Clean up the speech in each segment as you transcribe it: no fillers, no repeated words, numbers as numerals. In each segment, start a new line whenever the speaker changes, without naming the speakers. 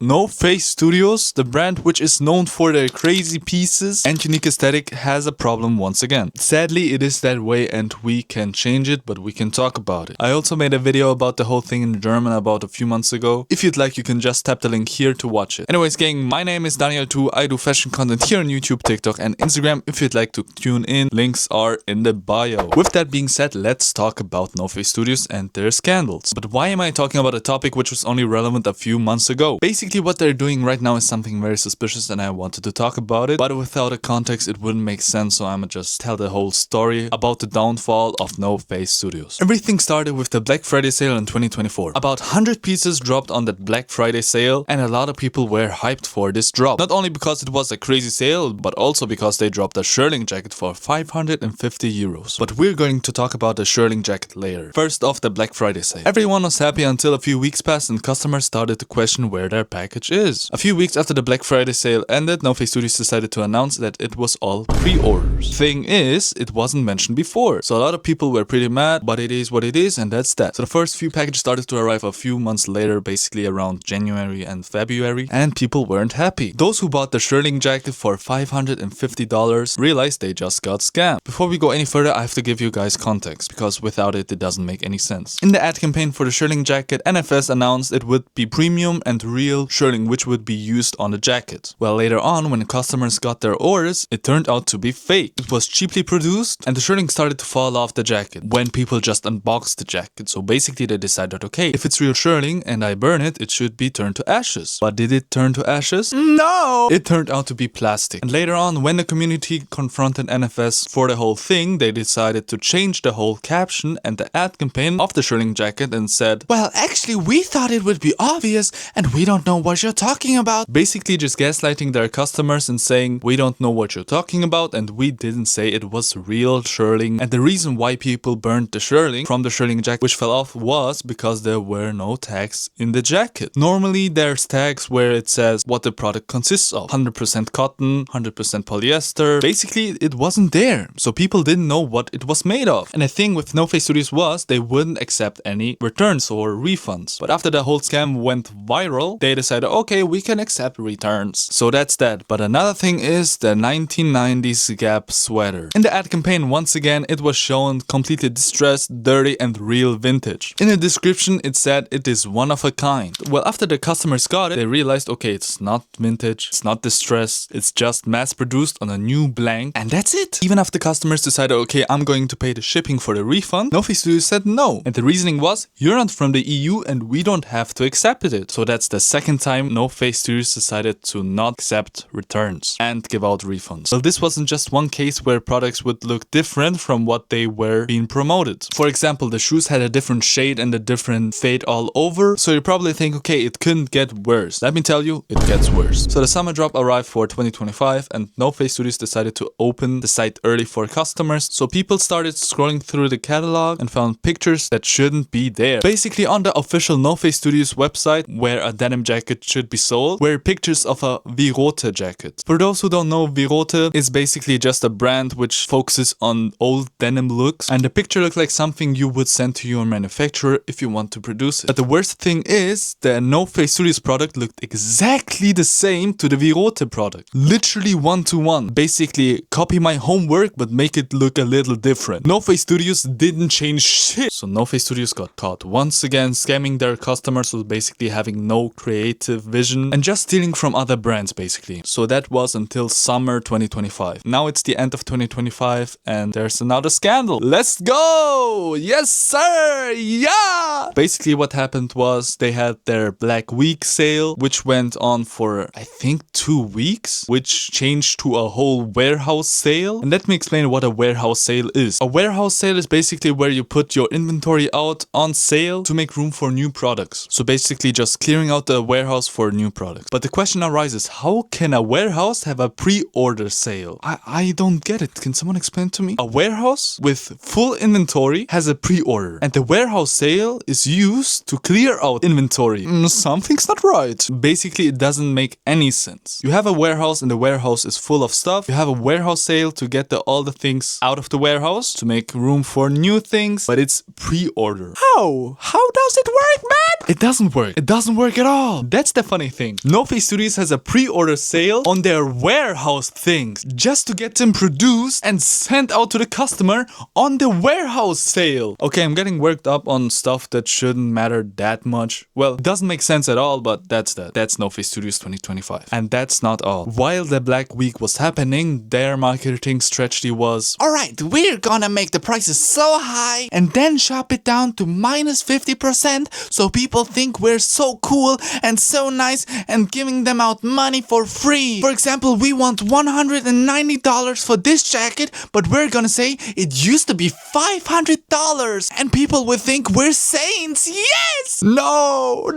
NoFaithStudios, the brand which is known for their crazy pieces and unique aesthetic, has a problem once again. Sadly, it is that way and we can change it, but we can talk about it. I also made a video about the whole thing in German about a few months ago. If you'd like, you can just tap the link here to watch it. Anyways, gang, my name is Daniel too. I do fashion content here on YouTube, TikTok and Instagram. If you'd like to tune in, links are in the bio. With that being said, let's talk about NoFaithStudios and their scandals. But why am I talking about a topic which was only relevant a few months ago? Basically, what they're doing right now is something very suspicious and I wanted to talk about it, but without a context it wouldn't make sense, so I'ma just tell the whole story about the downfall of NoFaithStudios. Everything started with the Black Friday sale in 2024. About 100 pieces dropped on that Black Friday sale and a lot of people were hyped for this drop. Not only because it was a crazy sale, but also because they dropped a shearling jacket for 550 euros. But we're going to talk about the shearling jacket later. First off, the Black Friday sale. Everyone was happy until a few weeks passed and customers started to question where their package is. A few weeks after the Black Friday sale ended, NoFaithStudios decided to announce that it was all pre-orders. Thing is, it wasn't mentioned before, so a lot of people were pretty mad, but it is what it is and that's that. So the first few packages started to arrive a few months later, basically around January and February, and people weren't happy. Those who bought the shearling jacket for $550 realized they just got scammed. Before we go any further, I have to give you guys context, because without it doesn't make any sense. In the ad campaign for the shearling jacket, NFS announced it would be premium and real shearling which would be used on the jacket. Well, later on, when customers got their orders, it turned out to be fake. It was cheaply produced and the shearling started to fall off the jacket when people just unboxed the jacket. So basically they decided, okay, if it's real shearling and I burn it, it should be turned to ashes. But did it turn to ashes? No! It turned out to be plastic. And later on, when the community confronted NFS for the whole thing, they decided to change the whole caption and the ad campaign of the shearling jacket and said, well, actually we thought it would be obvious and we don't know what you're talking about. Basically just gaslighting their customers and saying, we don't know what you're talking about and we didn't say it was real shearling. And the reason why people burned the shearling from the shearling jacket which fell off was because there were no tags in the jacket. Normally there's tags where it says what the product consists of. 100% cotton, 100% polyester. Basically it wasn't there, so people didn't know what it was made of. And the thing with NoFaithStudios was they wouldn't accept any returns or refunds. But after the whole scam went viral, they decided, okay, we can accept returns. So that's that. But another thing is the 1990s Gap sweater. In the ad campaign, once again, it was shown completely distressed, dirty and real vintage. In the description, it said it is one of a kind. Well, after the customers got it, they realized, okay, it's not vintage, it's not distressed, it's just mass produced on a new blank, and that's it. Even after customers decided, okay, I'm going to pay the shipping for the refund, NoFaithStudios said no. And the reasoning was, you're not from the EU and we don't have to accept it. So that's the second time NoFaithStudios decided to not accept returns and give out refunds. Well, this wasn't just one case where products would look different from what they were being promoted. For example, the shoes had a different shade and a different fade all over, so you probably think, okay, it couldn't get worse. Let me tell you, it gets worse. So the summer drop arrived for 2025 and NoFaithStudios decided to open the site early for customers, so people started scrolling through the catalog and found pictures that shouldn't be there. Basically, on the official NoFaithStudios website, where a denim jacket should be sold, were pictures of a Virote jacket. For those who don't know, Virote is basically just a brand which focuses on old denim looks, and the picture looked like something you would send to your manufacturer if you want to produce it. But the worst thing is, the NoFaithStudios product looked exactly the same to the Virote product. Literally one to one. Basically, copy my homework but make it look a little different. NoFaithStudios didn't change shit. So NoFaithStudios got caught once again scamming their customers with basically having no creative vision and just stealing from other brands basically. So that was until summer 2025. Now it's the end of 2025 and there's another scandal. Let's go! Yes sir! Yeah! Basically what happened was they had their Black Week sale, which went on for I think 2 weeks, which changed to a whole warehouse sale. And let me explain what a warehouse sale is. A warehouse sale is basically where you put your inventory out on sale to make room for new products. So basically just clearing out the warehouse for new products. But the question arises, how can a warehouse have a pre-order sale? I don't get it. Can someone explain to me? A warehouse with full inventory has a pre-order and the warehouse sale is used to clear out inventory. Something's not right. Basically, it doesn't make any sense. You have a warehouse and the warehouse is full of stuff. You have a warehouse sale to get all the things out of the warehouse to make room for new things, but it's pre-order. How? How does it work, man? It doesn't work. It doesn't work at all. That's the funny thing. NoFaithStudios has a pre-order sale on their warehouse things just to get them produced and sent out to the customer on the warehouse sale. Okay, I'm getting worked up on stuff that shouldn't matter that much. Well, it doesn't make sense at all, but that's that. That's NoFaithStudios 2025. And that's not all. While the Black Week was happening, their marketing strategy was, alright, we're gonna make the prices so high and then shop it down to minus 50% so people think we're so cool and so nice and giving them out money for free. For example, we want $190 for this jacket, but we're gonna say it used to be $500 and people would think we're saints. Yes! No,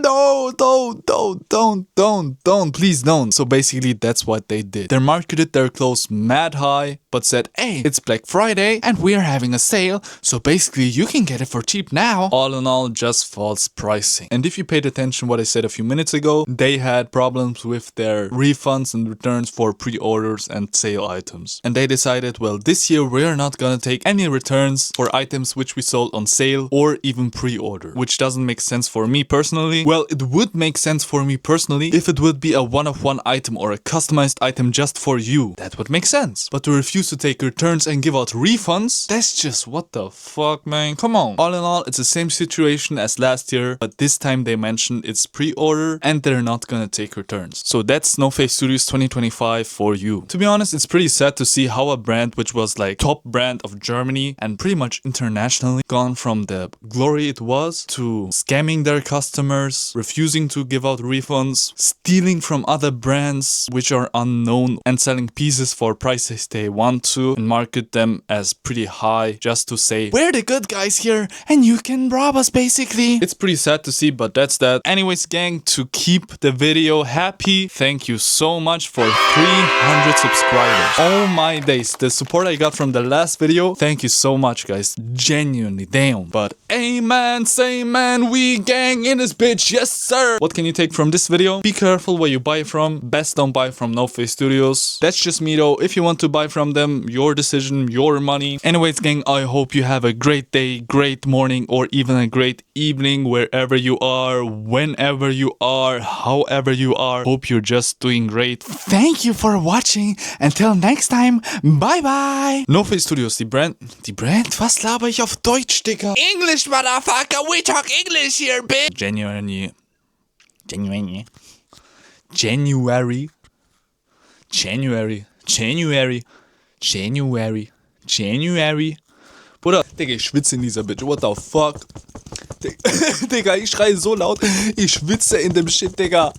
don't, please don't. So basically that's what they did. They marketed their clothes mad high, but said, hey, it's Black Friday and we're having a sale, so basically you can get it for cheap now. All in all, just false pricing. And if you paid attention what I said a few minutes ago, they had problems with their refunds and returns for pre-orders and sale items. And they decided, well, this year we're not gonna take any returns for items which we sold on sale or even pre-order, which doesn't make sense for me personally. Well, it would make sense for me personally if it would be a one-of-one item or a customized item just for you. That would make sense. But to refuse to take returns and give out refunds, that's just what the fuck, man. Come on. All in all, it's the same situation as last year, but this time they mentioned it's pre-order and they're not gonna take returns. So that's NoFaithStudios 2025 for you. To be honest, it's pretty sad to see how a brand which was like top brand of Germany and pretty much internationally gone from the glory it was to scamming their customers, refusing to give out refunds, stealing from other brands which are unknown and selling pieces for prices they want to and market them as pretty high just to say, we're the good guys here and you can rob us basically. It's pretty sad to see, but that's that. Anyways, gang, to keep the video happy, thank you so much for 300 subscribers. Oh my days, the support I got from the last video, thank you so much, guys. Genuinely, damn. But amen, say man, we gang in this bitch, yes sir. What can you take from this video? Be careful where you buy from. Best don't buy from NoFaithStudios. That's just me though. If you want to buy from them, your decision, your money. Anyways, gang, I hope you have a great day, great morning, or even a great evening wherever you are, whenever you are, however you are. Hope you're just doing great. Thank you for watching. Until next time, bye bye. NoFaithStudios, die Brand. Was laber ich auf Deutsch, Digga? English, motherfucker. We talk English here, bitch. January. Bruder, Digga, ich schwitze in dieser Bitch. What the fuck? Digga, ich schreie so laut. Ich schwitze in dem Shit, Digga.